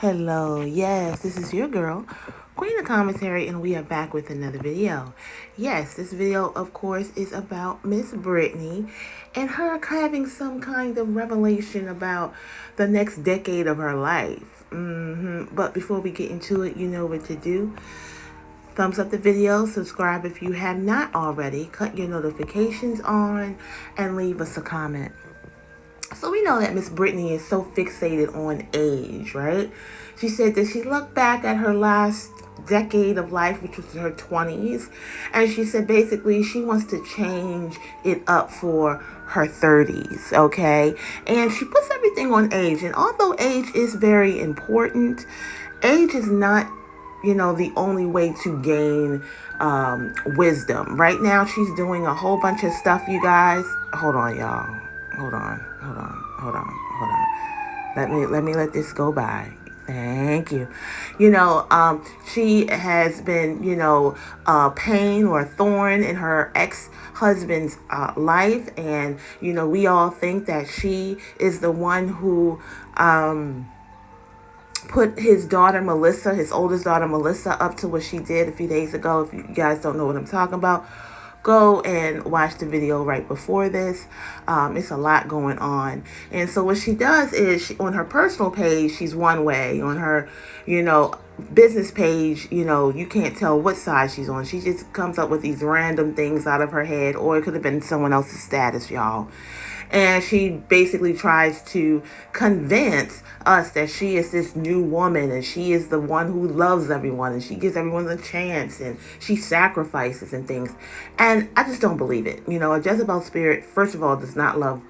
Hello, yes, this is your girl, Queen of Commentary, and we are back with another video. Yes, this video, of course, is about Miss Britney and her having some kind of revelation about the next decade of her life. But before we get into it, you know what to do. Thumbs up the video, subscribe if you have not already, cut your notifications on, and leave us a comment. So we know that Miss Britney is so fixated on age, right? She said that she looked back at her last decade of life, which was her 20s, and she said basically she wants to change it up for her 30s, okay? And she puts everything on age, and although age is very important, age is not the only way to gain wisdom. Right now, she's doing a whole bunch of stuff, you guys. Hold on, y'all. Hold on. Let me let this go by. Thank you. She has been, a pain or a thorn in her ex-husband's life. And, we all think that she is the one who put his daughter Melissa, his oldest daughter Melissa, up to what she did a few days ago. If you guys don't know what I'm talking about, go and watch the video right before this. It's a lot going on. And so what she does is on her personal page, she's one way. On her, business page, you can't tell what side she's on. She just comes up with these random things out of her head, or it could have been someone else's status, y'all. And she basically tries to convince us that she is this new woman and she is the one who loves everyone and she gives everyone a chance and she sacrifices and things. And I just don't believe it. A Jezebel spirit, first of all, does not love.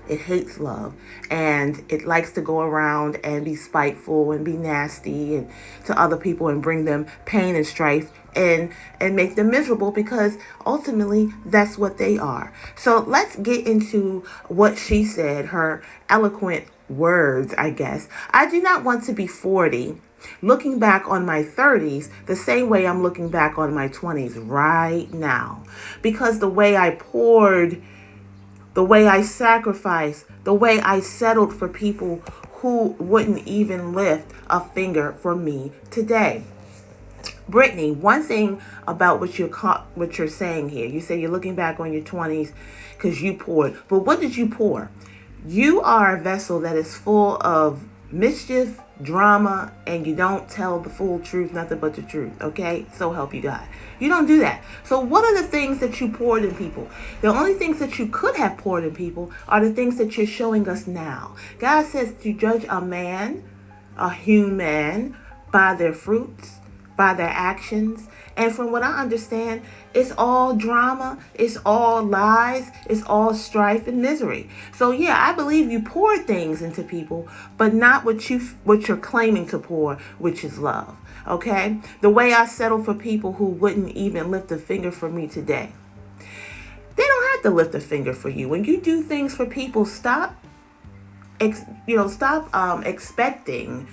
It hates love, and it likes to go around and be spiteful and be nasty and to other people and bring them pain and strife and make them miserable, because ultimately that's what they are. So let's get into what she said, her eloquent words, I guess. I do not want to be 40 looking back on my 30s the same way I'm looking back on my 20s right now, because the way I poured, the way I sacrificed, the way I settled for people who wouldn't even lift a finger for me today. Britney, one thing about what you're saying here, you say you're looking back on your 20s because you poured. But what did you pour? You are a vessel that is full of mischief, drama, and you don't tell the full truth, nothing but the truth, okay? So help you God. You don't do that. So what are the things that you poured in people? The only things that you could have poured in people are the things that you're showing us now. God says to judge a human, by their fruits, by their actions. And from what I understand, it's all drama, it's all lies, it's all strife and misery. So yeah, I believe you pour things into people, but not what you're claiming to pour, which is love. Okay? The way I settle for people who wouldn't even lift a finger for me today. They don't have to lift a finger for you. When you do things for people, stop expecting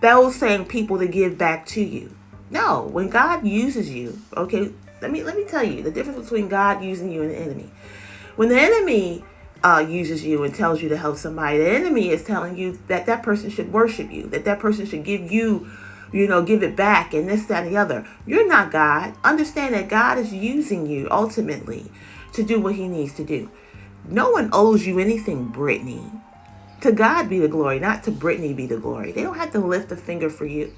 those same people to give back to you. No, when God uses you, okay, let me tell you the difference between God using you and the enemy. When the enemy uses you and tells you to help somebody, the enemy is telling you that that person should worship you, that person should give you, give it back and this, that, and the other. You're not God. Understand that God is using you ultimately to do what he needs to do. No one owes you anything, Britney. To God be the glory, not to Britney be the glory. They don't have to lift a finger for you.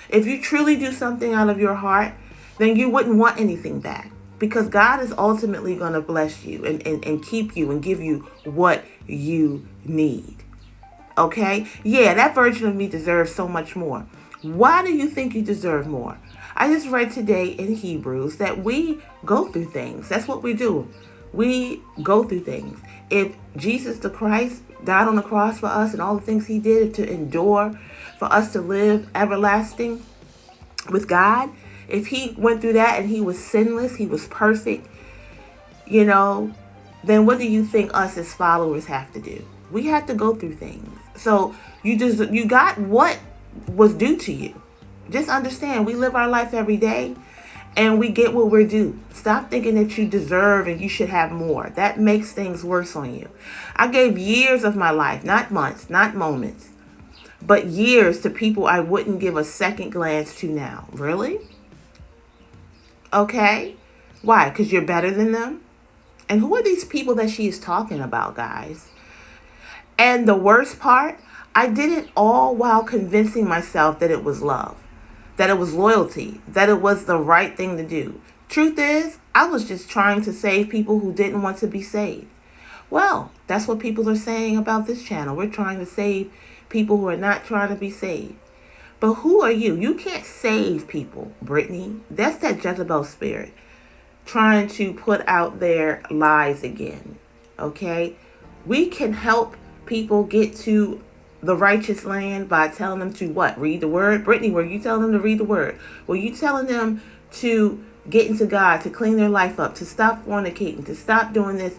If you truly do something out of your heart, then you wouldn't want anything back, because God is ultimately going to bless you and keep you and give you what you need. Okay? Yeah, that version of me deserves so much more. Why do you think you deserve more? I just read today in Hebrews that we go through things. That's what we do. We go through things. If Jesus the Christ died on the cross for us and all the things he did to endure for us to live everlasting with God, if he went through that and he was sinless, he was perfect, then what do you think us as followers have to do? We have to go through things. So you got what was due to you. Just understand, we live our life every day and we get what we're due. Stop thinking that you deserve and you should have more. That makes things worse on you. I gave years of my life, not months, not moments, but years to people I wouldn't give a second glance to now. Really? Okay. Why? Because you're better than them? And who are these people that she is talking about, guys? And the worst part, I did it all while convincing myself that it was love, that it was loyalty, that it was the right thing to do. Truth is, I was just trying to save people who didn't want to be saved. Well, that's what people are saying about this channel. We're trying to save people who are not trying to be saved. But who are you? You can't save people, Britney. That's that Jezebel spirit trying to put out their lies again. Okay? We can help people get to the righteous land by telling them to what? Read the word? Britney, were you telling them to read the word? Were you telling them to get into God, to clean their life up, to stop fornicating, to stop doing this,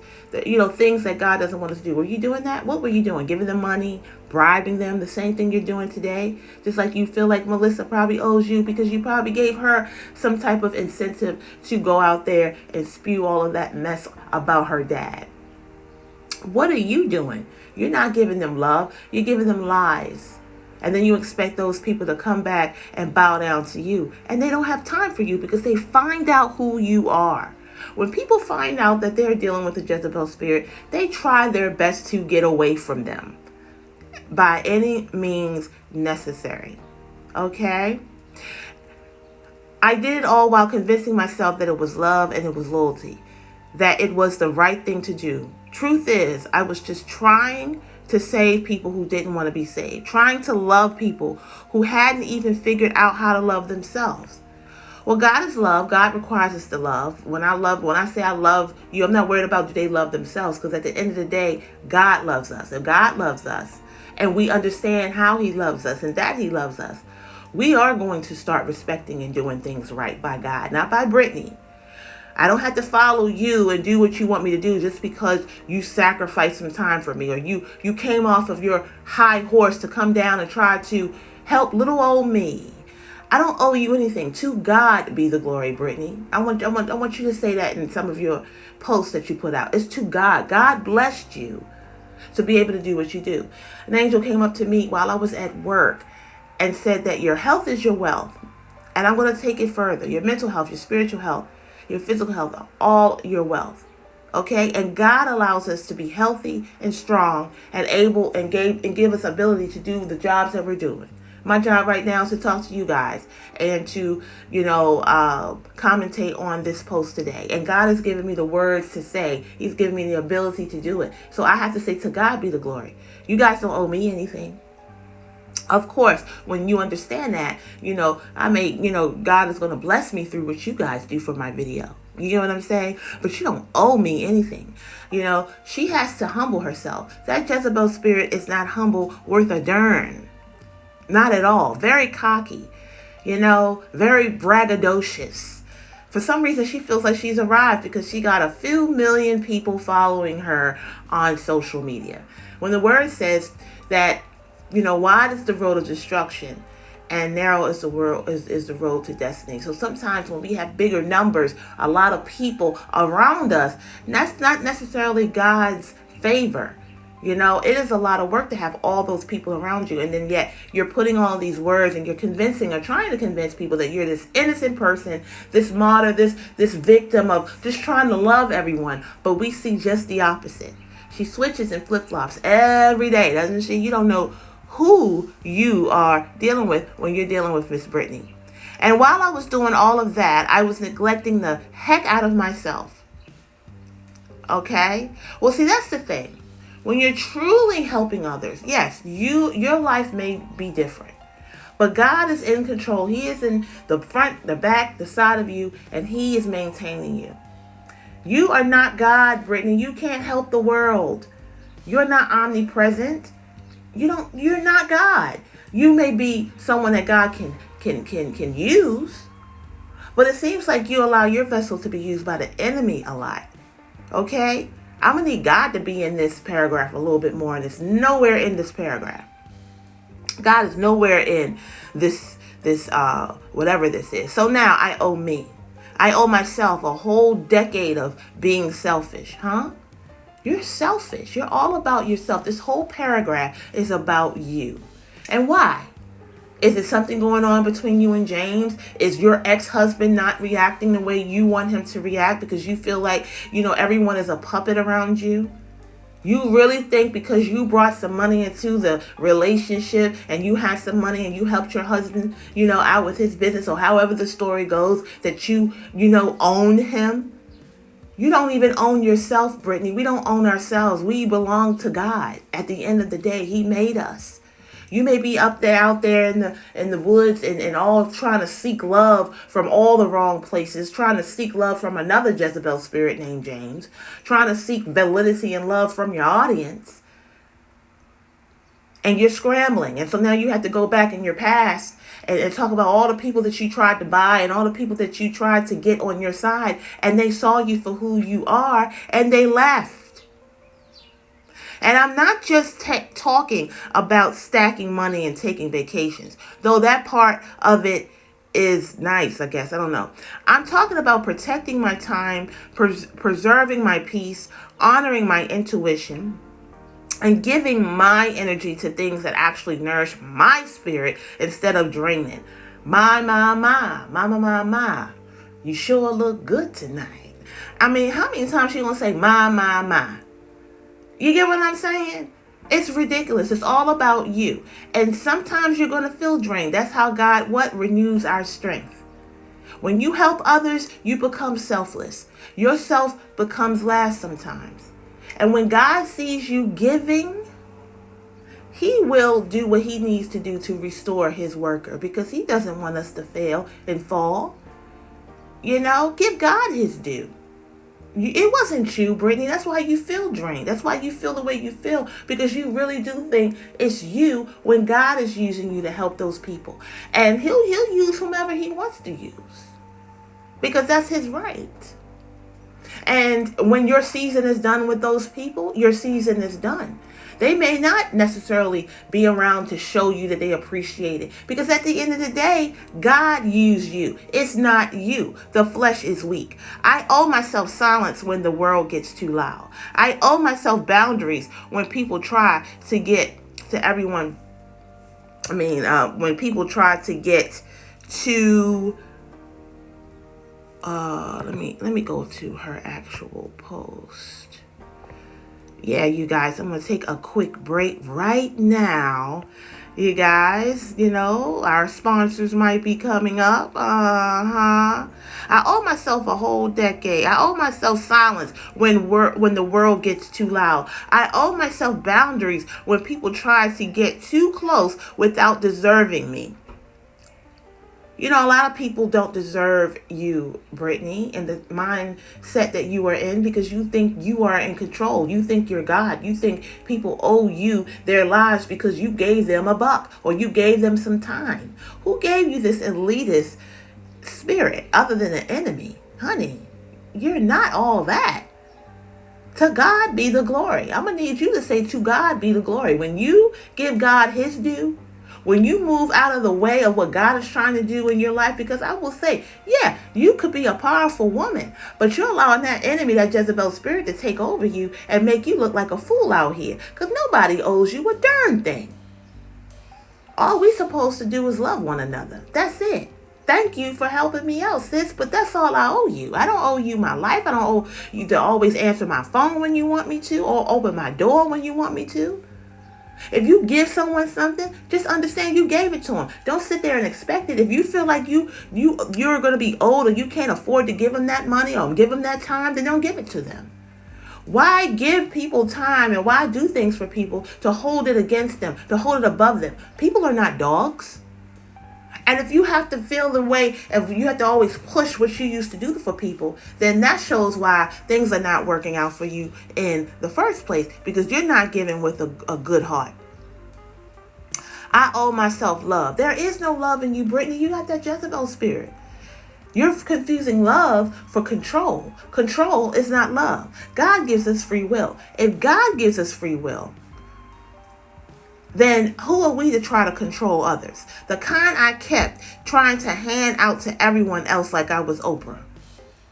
things that God doesn't want us to do? Were you doing that? What were you doing? Giving them money, bribing them, the same thing you're doing today? Just like you feel like Melissa probably owes you because you probably gave her some type of incentive to go out there and spew all of that mess about her dad. What are you doing? You're not giving them love. You're giving them lies. And then you expect those people to come back and bow down to you. And they don't have time for you because they find out who you are. When people find out that they're dealing with a Jezebel spirit, they try their best to get away from them by any means necessary. Okay? I did it all while convincing myself that it was love and it was loyalty, that it was the right thing to do. Truth is, I was just trying to save people who didn't want to be saved, trying to love people who hadn't even figured out how to love themselves. Well, God is love. God requires us to love. When I say I love you, I'm not worried about do they love themselves, because at the end of the day, God loves us. If God loves us and we understand how he loves us and that he loves us, we are going to start respecting and doing things right by God, not by Britney. I don't have to follow you and do what you want me to do just because you sacrificed some time for me, or you came off of your high horse to come down and try to help little old me. I don't owe you anything. To God be the glory, Britney. I want you to say that in some of your posts that you put out. It's to God. God blessed you to be able to do what you do. An angel came up to me while I was at work and said that your health is your wealth. And I'm going to take it further. Your mental health, your spiritual health, your physical health, all your wealth. Okay? And God allows us to be healthy and strong and able and give us ability to do the jobs that we're doing. My job right now is to talk to you guys and to, commentate on this post today. And God has given me the words to say. He's given me the ability to do it. So I have to say, to God be the glory. You guys don't owe me anything. Of course, when you understand that, God is going to bless me through what you guys do for my video. You know what I'm saying? But you don't owe me anything. She has to humble herself. That Jezebel spirit is not humble, worth a darn. Not at all. Very cocky, very braggadocious. For some reason, she feels like she's arrived because she got a few million people following her on social media. When the word says that, wide is the road of destruction and narrow is the road to destiny. So sometimes when we have bigger numbers, a lot of people around us, that's not necessarily God's favor. It is a lot of work to have all those people around you. And then yet you're putting all these words and you're convincing or trying to convince people that you're this innocent person, this martyr, this victim of just trying to love everyone. But we see just the opposite. She switches and flip-flops every day, doesn't she? You don't know who you are dealing with when you're dealing with Miss Britney. And while I was doing all of that, I was neglecting the heck out of myself. Okay? Well, see, that's the thing. When you're truly helping others, yes, your life may be different. But God is in control. He is in the front, the back, the side of you, and he is maintaining you. You are not God, Britney. You can't help the world. You're not omnipresent. You're not God. You may be someone that God can use, but it seems like you allow your vessel to be used by the enemy a lot. Okay? I'm going to need God to be in this paragraph a little bit more, and it's nowhere in this paragraph. God is nowhere in this whatever this is. So now I owe me. I owe myself a whole decade of being selfish, huh? You're selfish. You're all about yourself. This whole paragraph is about you. And why? Is it something going on between you and James? Is your ex-husband not reacting the way you want him to react because you feel like, everyone is a puppet around you? You really think because you brought some money into the relationship and you had some money and you helped your husband, out with his business or however the story goes that you own him? You don't even own yourself, Britney. We don't own ourselves. We belong to God. At the end of the day, He made us. You may be out there in the woods and all trying to seek love from all the wrong places, trying to seek love from another Jezebel spirit named James, trying to seek validity and love from your audience. And you're scrambling. And so now you have to go back in your past and talk about all the people that you tried to buy and all the people that you tried to get on your side. And they saw you for who you are and they left. And I'm not just talking about stacking money and taking vacations, though that part of it is nice, I guess. I don't know. I'm talking about protecting my time, preserving my peace, honoring my intuition, and giving my energy to things that actually nourish my spirit instead of drain it. My. You sure look good tonight. I mean, how many times she gonna say my? You get what I'm saying? It's ridiculous. It's all about you. And sometimes you're going to feel drained. That's how God, renews our strength. When you help others, you become selfless. Yourself becomes last sometimes. And when God sees you giving, He will do what He needs to do to restore His worker because He doesn't want us to fail and fall. Give God His due. It wasn't you, Britney. That's why you feel drained. That's why you feel the way you feel, because you really do think it's you when God is using you to help those people. And he'll use whomever He wants to use because that's His right. And when your season is done with those people, your season is done. They may not necessarily be around to show you that they appreciate it. Because at the end of the day, God used you. It's not you. The flesh is weak. I owe myself silence when the world gets too loud. I owe myself boundaries when people try to get to everyone. When people try to get to... let me go to her actual post. Yeah, you guys, I'm going to take a quick break right now. You guys, our sponsors might be coming up. I owe myself a whole decade. I owe myself silence when the world gets too loud. I owe myself boundaries when people try to get too close without deserving me. A lot of people don't deserve you, Britney, and the mindset that you are in because you think you are in control. You think you're God. You think people owe you their lives because you gave them a buck or you gave them some time. Who gave you this elitist spirit other than an enemy? Honey, you're not all that. To God be the glory. I'm going to need you to say to God be the glory. When you give God His due, when you move out of the way of what God is trying to do in your life, because I will say, yeah, you could be a powerful woman, but you're allowing that enemy, that Jezebel spirit, to take over you and make you look like a fool out here, because nobody owes you a darn thing. All we supposed to do is love one another. That's it. Thank you for helping me out, sis, but that's all I owe you. I don't owe you my life. I don't owe you to always answer my phone when you want me to or open my door when you want me to. If you give someone something, just understand you gave it to them. Don't sit there and expect it. If you feel like you're going to be old or you can't afford to give them that money or give them that time, then don't give it to them. Why give people time and why do things for people to hold it against them, to hold it above them? People are not dogs. And if you have to feel the way, if you have to always push what you used to do for people, then that shows why things are not working out for you in the first place, because you're not giving with a good heart. I owe myself love. There is no love in you, Britney. You got that Jezebel spirit. You're confusing love for control. Control is not love. God gives us free will. If God gives us free will, then who are we to try to control others? The kind I kept trying to hand out to everyone else like I was Oprah.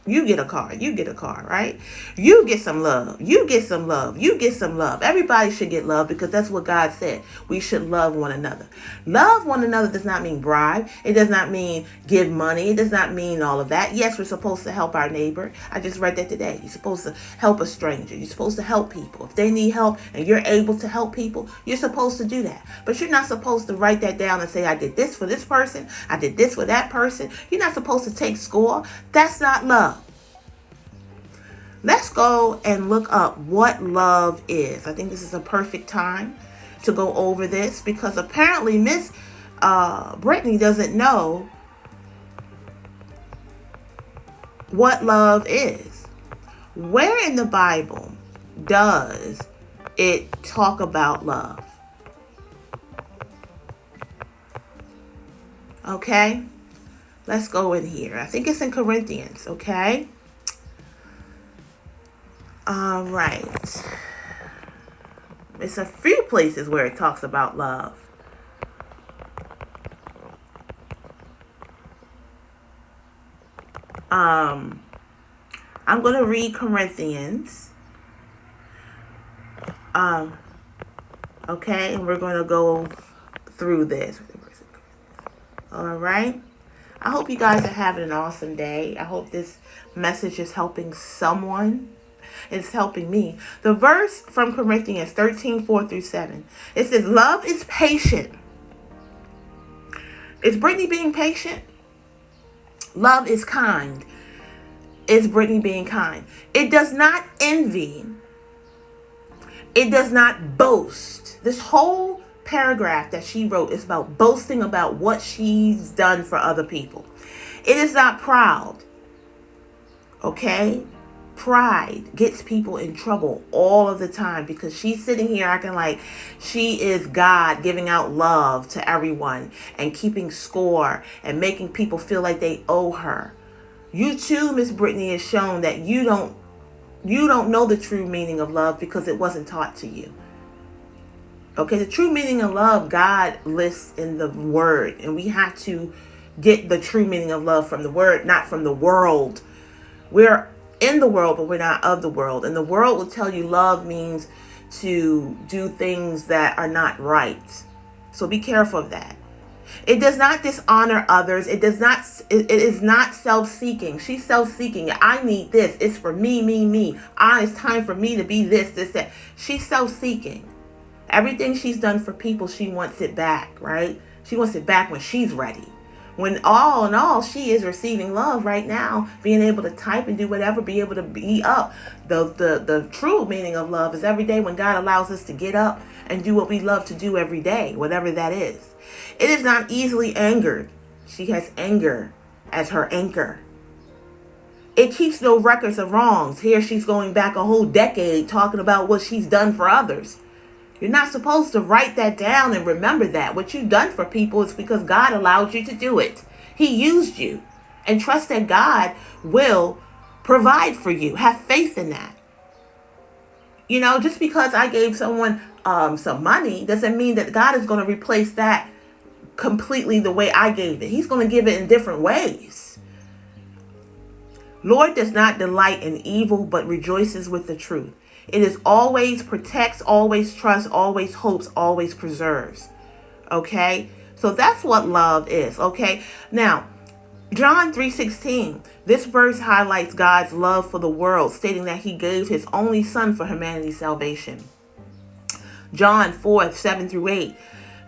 You get a car. You get a car, right? You get some love. You get some love. You get some love. Everybody should get love because that's what God said. We should love one another. Love one another does not mean bribe. It does not mean give money. It does not mean all of that. Yes, we're supposed to help our neighbor. I just read that today. You're supposed to help a stranger. You're supposed to help people. If they need help and you're able to help people, you're supposed to do that. But you're not supposed to write that down and say, I did this for this person. I did this for that person. You're not supposed to take score. That's not love. Let's go and look up what love is. I think this is a perfect time to go over this because apparently Miss Britney doesn't know what love is. Where in the Bible does it talk about love? Okay, let's go in here. I think it's in Corinthians, okay? All right. It's a few places where it talks about love. I'm going to read Corinthians. Okay, and we're going to go through this. All right. I hope you guys are having an awesome day. I hope this message is helping someone. It's helping me. The verse from Corinthians 13, 4-7. It says, love is patient. Is Britney being patient? Love is kind. Is Britney being kind? It does not envy. It does not boast. This whole paragraph that she wrote is about boasting about what she's done for other people. It is not proud. Okay? Pride gets people in trouble all of the time because she's sitting here acting like she is God, giving out love to everyone and keeping score and making people feel like they owe her. You too, Miss Britney, has shown that you don't know the true meaning of love because it wasn't taught to you. Okay, the true meaning of love, God lists in the Word, and we have to get the true meaning of love from the Word, not from the world. We're in the world, but we're not of the world. And the world will tell you love means to do things that are not right. So be careful of that. It does not dishonor others. It is not self-seeking. She's self-seeking. I need this. It's for me, me, me. It's time for me to be this, that. She's self-seeking. Everything she's done for people, she wants it back, right? She wants it back when she's ready. When all in all, she is receiving love right now, being able to type and do whatever, be able to be up. The true meaning of love is every day when God allows us to get up and do what we love to do every day, whatever that is. It is not easily angered. She has anger as her anchor. It keeps no records of wrongs. Here she's going back a whole decade talking about what she's done for others. You're not supposed to write that down and remember that. What you've done for people is because God allowed you to do it. He used you. And trust that God will provide for you. Have faith in that. You know, just because I gave someone some money doesn't mean that God is going to replace that completely the way I gave it. He's going to give it in different ways. Lord does not delight in evil, but rejoices with the truth. It is always protects, always trusts, always hopes, always preserves. Okay? So that's what love is. Okay? Now, John 3:16. This verse highlights God's love for the world, stating that he gave his only son for humanity's salvation. John 4:7-8.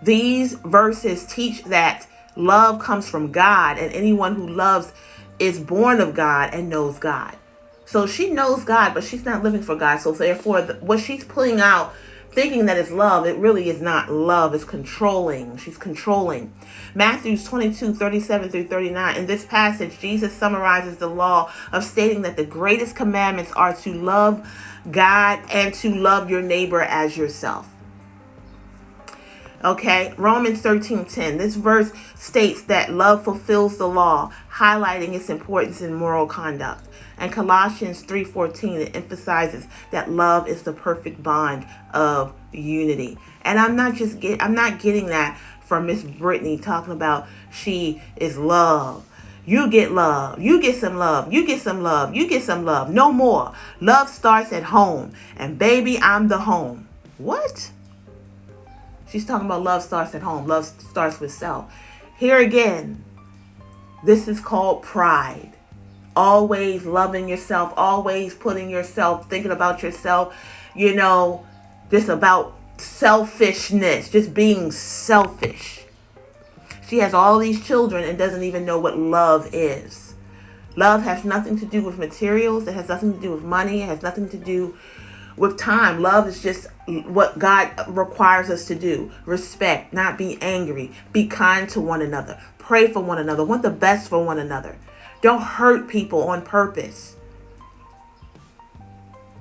These verses teach that love comes from God, and anyone who loves is born of God and knows God. So she knows God, but she's not living for God. So therefore, what she's putting out, thinking that it's love, it really is not love. It's controlling. She's controlling. Matthew 22:37-39. In this passage, Jesus summarizes the law of stating that the greatest commandments are to love God and to love your neighbor as yourself. Okay, Romans 13:10. This verse states that love fulfills the law, highlighting its importance in moral conduct. And Colossians 3:14, it emphasizes that love is the perfect bond of unity. And I'm not getting that from Miss Britney talking about she is love. You get love. You get some love. You get some love. You get some love. No more. Love starts at home. And baby, I'm the home. What? She's talking about love starts at home. Love starts with self. Here again, this is called pride. Always loving yourself. Always putting yourself, thinking about yourself. You know, just about selfishness. Just being selfish. She has all these children and doesn't even know what love is. Love has nothing to do with materials. It has nothing to do with money. It has nothing to do with time. Love is just what God requires us to do. Respect, not be angry. Be kind to one another. Pray for one another. Want the best for one another. Don't hurt people on purpose.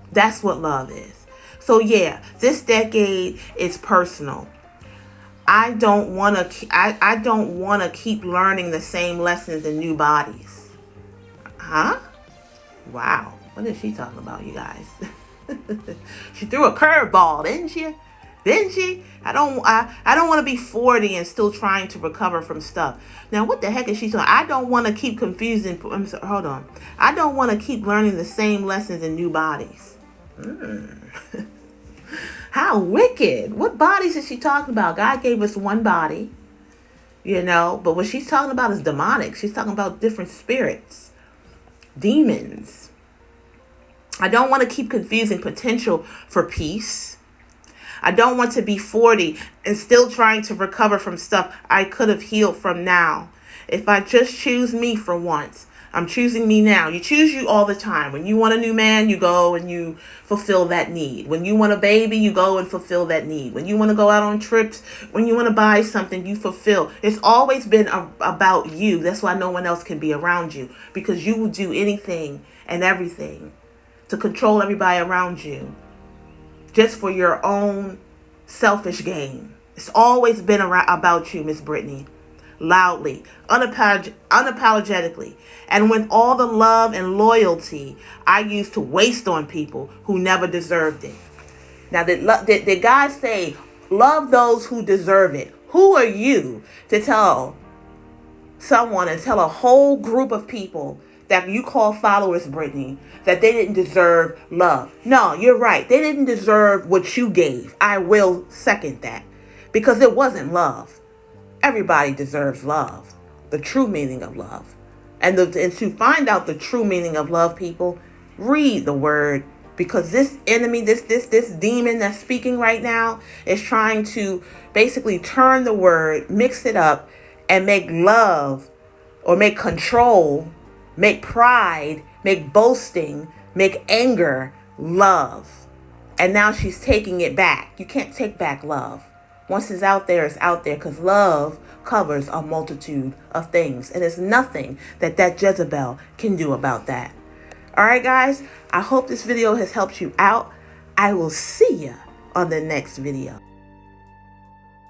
That's what love is. So yeah, this decade is personal. I don't want to keep learning the same lessons in new bodies. Huh? Wow. What is she talking about, you guys? She threw a curveball, didn't she? Didn't she? I don't want to be 40 and still trying to recover from stuff. Now, what the heck is she saying? I don't want to keep confusing. Hold on. I don't want to keep learning the same lessons in new bodies. How wicked. What bodies is she talking about? God gave us one body, you know, but what she's talking about is demonic. She's talking about different spirits, demons. I don't want to keep confusing potential for peace. I don't want to be 40 and still trying to recover from stuff I could have healed from now. If I just choose me for once, I'm choosing me now. You choose you all the time. When you want a new man, you go and you fulfill that need. When you want a baby, you go and fulfill that need. When you want to go out on trips, when you want to buy something, you fulfill. It's always been about you. That's why no one else can be around you, because you will do anything and everything to control everybody around you just for your own selfish gain. It's always been about you, Miss Britney. Loudly, unapologetically, and with all the love and loyalty I used to waste on people who never deserved it. Now, did God say, love those who deserve it? Who are you to tell someone and tell a whole group of people that you call followers, Britney, that they didn't deserve love? No, you're right. They didn't deserve what you gave. I will second that, because it wasn't love. Everybody deserves love, the true meaning of love. And to find out the true meaning of love, people, read the word, because this enemy, this demon that's speaking right now is trying to basically turn the word, mix it up, and make love or make control, make pride, make boasting, make anger love. And now she's taking it back. You can't take back love. Once it's out there, because love covers a multitude of things. And there's nothing that Jezebel can do about that. All right, guys, I hope this video has helped you out. I will see you on the next video.